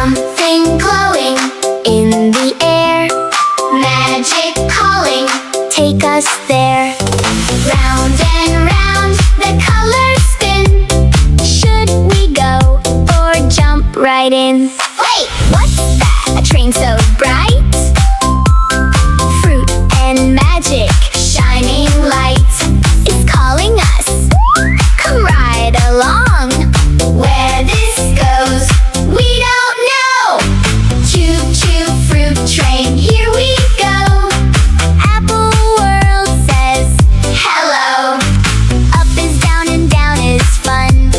Something glowing in the air. Magic calling, take us there. Round and round the colors spin. Should we go or jump right in? Wait, what's that? A train so bright? Fruit and magic, shining light is calling us. Come ride along. Where this goes, we don't know. Choo Choo Fruit Train, here we go. Apple World says hello. Up is down and down is fun.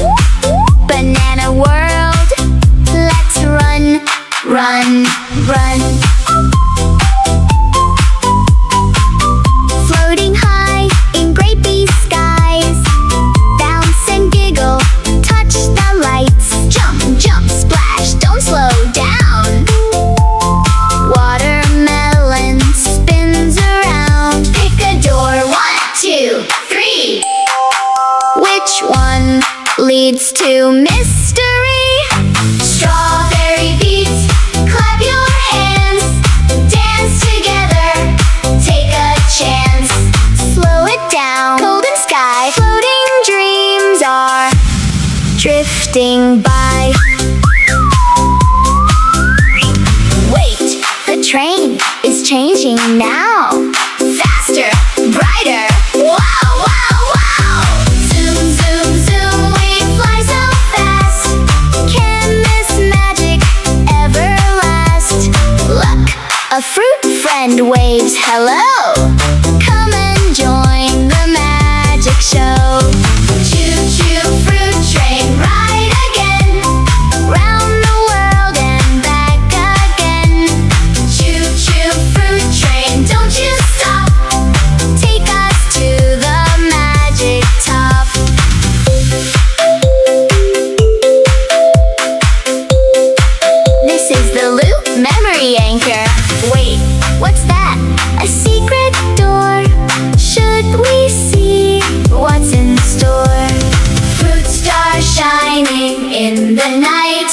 Banana World, let's run, run, run. Floating high in grapey skies. Bounce and giggle, touch the lights. Jump, jump, splash, don't slow down. Watermelon spins around. Pick a door, 1, 2, 3. Which one leads to mystery? Strawberry beets, clap your hands. Dance together, take a chance. Slow it down, golden sky. Floating dreams are drifting by. Wait, the train is changing now. Faster, brighter, wow, wow, wow. Zoom, zoom, zoom, we fly so fast. Can this magic ever last? Look, a fruit friend waves hello. Come and join the magic show. Choo Choo Fruit Train, ride again. Round the world and back again. Choo Choo Fruit Train, don't you stop. Take us to the magic top. This is the loop memory anchor. Wait, what's that? A secret door. Should we see what's in store? Fruit star shining in the night.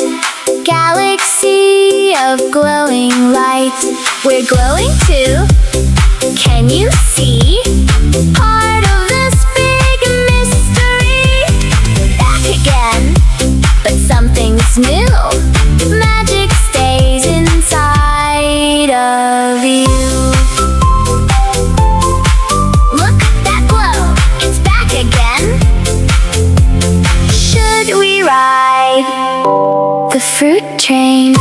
Galaxy of glowing light. We're glowing too. Can you see? Part of this big mystery. Back again, but something's new. Magic stays inside of you. Look, that glow, it's back again. Should we ride the fruit train?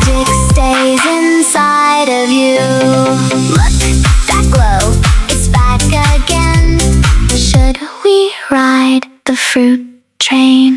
Magic stays inside of you. Look, that glow, it's back again. Should we ride the fruit train?